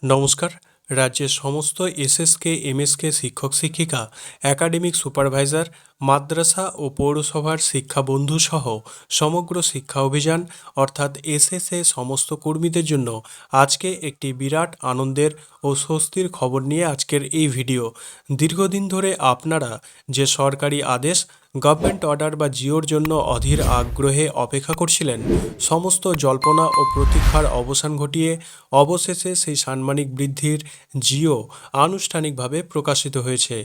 নমস্কার। রাজ্যের সমস্ত এসএসকে এমএসকে শিক্ষক শিক্ষিকা, একাডেমিক সুপারভাইজার, মাদ্রাসা ও পৌরসভার শিক্ষা বন্ধু সহ সমগ্র শিক্ষা অভিযান অর্থাৎ এসএসএ সমস্ত কর্মীদের জন্য আজকে একটি বিরাট আনন্দের ও স্বস্তির খবর নিয়ে আজকের এই ভিডিও। দীর্ঘদিন ধরে আপনারা যে সরকারি আদেশ, গভর্নমেন্ট অর্ডার বা জিওর জন্য অধীর আগ্রহে অপেক্ষা করছিলেন, সমস্ত জল্পনা ও প্রতীক্ষার অবসান ঘটিয়ে অবশেষে সেই সাম্মানিক বৃদ্ধির জিও আনুষ্ঠানিকভাবে প্রকাশিত হয়েছে।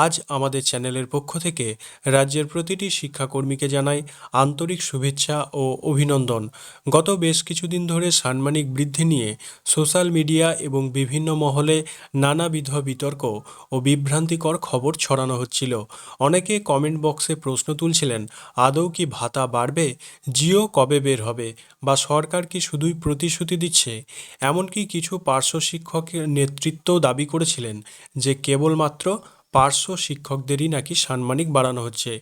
আজ আমাদের চ্যানেলের পক্ষ থেকে রাজ্যের প্রতিটি শিক্ষাকর্মীকে জানাই আন্তরিক শুভেচ্ছা ও অভিনন্দন। গত বেশ কিছুদিন ধরে সাম্মানিক বৃদ্ধি নিয়ে সোশ্যাল মিডিয়া এবং বিভিন্ন মহলে নানাবিধ বিতর্ক ও বিভ্রান্তিকর খবর ছড়ানো হচ্ছিল। অনেকে কমেন্ট বক্সে প্রশ্ন তুলছিলেন, আদৌ কি ভাতা বাড়বে, জিও কবে বের হবে, বা সরকার কি শুধুই প্রতিশ্রুতি দিচ্ছে। এমনকি কিছু পার্শ্ব শিক্ষকের নেতৃত্ব দাবি করেছিলেন যে কেবলমাত্র পার্শ্ব শিক্ষকদেরই নাকি সাম্মানিক বাড়ানো হচ্ছে,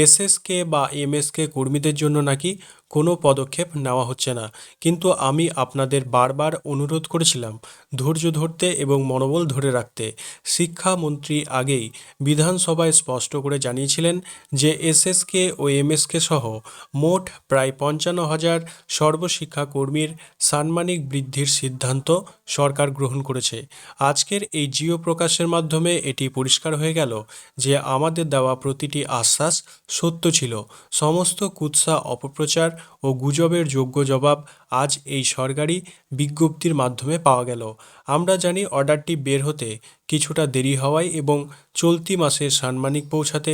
এসএসকে বা এমএসকে কর্মীদের জন্য নাকি কোনো পদক্ষেপ নেওয়া হচ্ছে না। কিন্তু আমি আপনাদের বারবার অনুরোধ করেছিলাম ধৈর্য ধরতে এবং মনোবল ধরে রাখতে। শিক্ষামন্ত্রী আগেই বিধানসভায় স্পষ্ট করে জানিয়েছিলেন যে এসএসকে ও এমএসকে সহ মোট প্রায় 55,000 সর্বশিক্ষা কর্মীর সাম্মানিক বৃদ্ধির সিদ্ধান্ত সরকার গ্রহণ করেছে। আজকের এই জিও প্রকাশের মাধ্যমে এটি পরিষ্কার হয়ে গেল যে আমাদের দেওয়া প্রতিটি আশ্বাস সত্য ছিল। সমস্ত কুৎসা, অপপ্রচার ও গুজবের যোগ্য জবাব আজ এই সরকারি বিজ্ঞপ্তির মাধ্যমে পাওয়া গেল। আমরা জানি অর্ডারটি বের হতে কিছুটা দেরি হওয়ায় এবং চলতি মাসে সাম্মানিক পৌঁছাতে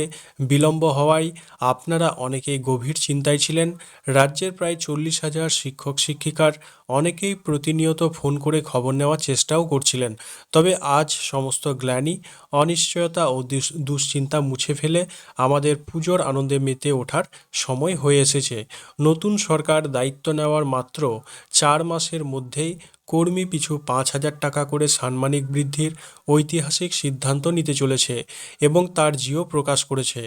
বিলম্ব হওয়ায় আপনারা অনেকেই গভীর চিন্তায় ছিলেন। রাজ্যের প্রায় 40,000 শিক্ষক শিক্ষিকার অনেকেই প্রতিনিয়ত ফোন করে খবর নেওয়ার চেষ্টাও করছিলেন। তবে আজ সমস্ত গ্লানি, অনিশ্চয়তা ও দুশ্চিন্তা মুছে ফেলে আমাদের পুজোর আনন্দে মেতে ওঠার সময় হয়ে এসেছে। নতুন সরকার দায়িত্ব নেওয়ার মাত্র 4 মাসের মধ্যেই কর্মী পিছু 5,000 টাকা করে সাম্মানিক বৃদ্ধির ঐতিহাসিক সিদ্ধান্ত নিতে চলেছে এবং তার জিও প্রকাশ করেছে।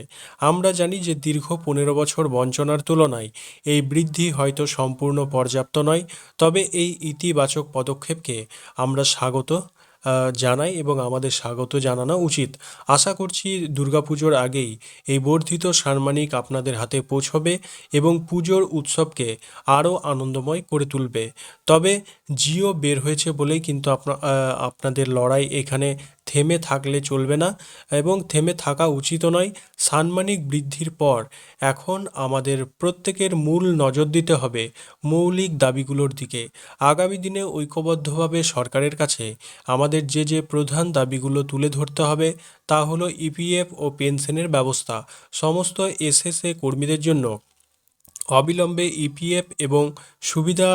আমরা জানি যে দীর্ঘ 15 বছর বঞ্চনার তুলনায় এই বৃদ্ধি হয়তো সম্পূর্ণ পর্যাপ্ত নয়, তবে এই ইতিবাচক পদক্ষেপকে আমরা স্বাগত জানাই এবং আমাদের স্বাগত জানানো উচিত। আশা করছি দুর্গাপুজোর আগেই এই বর্ধিত সাম্মানিক আপনাদের হাতে পৌঁছবে এবং পুজোর উৎসবকে আরও আনন্দময় করে তুলবে। তবে জিও বের হয়েছে বলেই কিন্তু আপনাদের লড়াই এখানে থেমে থাকলে চলবে না এবং থেমে থাকা উচিতও নয়। সাম্মানিক বৃদ্ধির পর এখন আমাদের প্রত্যেকের মূল নজর দিতে হবে মৌলিক দাবিগুলোর দিকে। আগামী দিনে ঐক্যবদ্ধভাবে সরকারের কাছে আমাদের যে প্রধান দাবিগুলো তুলে ধরতে হবে তা হলো ইপিএফ ও পেনশনের ব্যবস্থা। সমস্ত এসএসএ কর্মীদের জন্য অবিলম্বে ইপিএফ এবং সুবিধা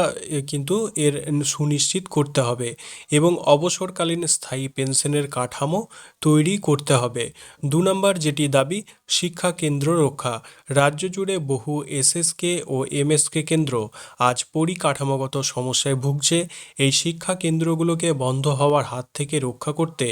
কিন্তু এর সুনিশ্চিত করতে হবে এবং অবসরকালীন স্থায়ী পেনশনের কাঠামো তৈরি করতে হবে। 2 নম্বর যেটি দাবি, শিক্ষা কেন্দ্র রক্ষা। রাজ্য জুড়ে বহু এসএসকে ও এমএসকে কেন্দ্র আজ পরিকাঠামোগত সমস্যায় ভুগছে। এই শিক্ষা কেন্দ্রগুলোকে বন্ধ হওয়ার হাত থেকে রক্ষা করতে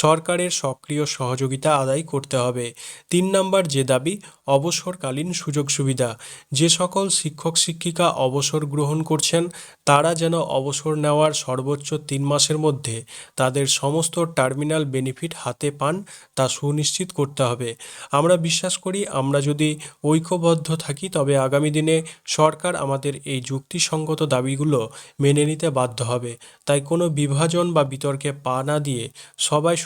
সরকারের সক্রিয় সহযোগিতা আদায় করতে হবে। 3 নম্বর যে দাবি, অবসরকালীন সুযোগ সুবিধা। যে সকল শিক্ষক শিক্ষিকা অবসর গ্রহণ করছেন তারা যেন অবসর নেওয়ার সর্বোচ্চ 3 মাসের মধ্যে তাদের সমস্ত টার্মিনাল বেনিফিট হাতে পান তা সুনিশ্চিত করতে হবে। আমরা বিশ্বাস করি আমরা যদি ঐক্যবদ্ধ থাকি তবে আগামী দিনে সরকার আমাদের এই যুক্তিসঙ্গত দাবিগুলো মেনে নিতে বাধ্য হবে। তাই কোনো বিভাজন বা বিতর্কে পা না দিয়ে সবাই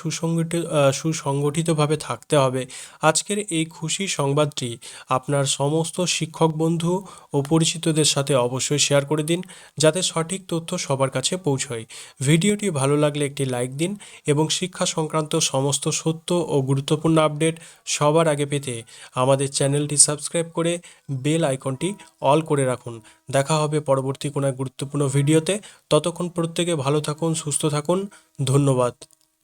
সুসংগঠিতভাবে থাকতে হবে। আজকের এই খুশি সংবাদটি আপনার সমস্ত শিক্ষক বন্ধু ও পরিচিতদের সাথে অবশ্যই শেয়ার করে দিন যাতে সঠিক তথ্য সবার কাছে পৌঁছয়। ভিডিওটি ভালো লাগলে একটি লাইক দিন এবং শিক্ষা সংক্রান্ত সমস্ত সত্য ও গুরুত্বপূর্ণ আপডেট সবার আগে পেতে আমাদের চ্যানেলটি সাবস্ক্রাইব করে বেল আইকনটি অল করে রাখুন। দেখা হবে পরবর্তী কোনো এক গুরুত্বপূর্ণ ভিডিওতে। ততক্ষণ প্রত্যেকে ভালো থাকুন, সুস্থ থাকুন। ধন্যবাদ।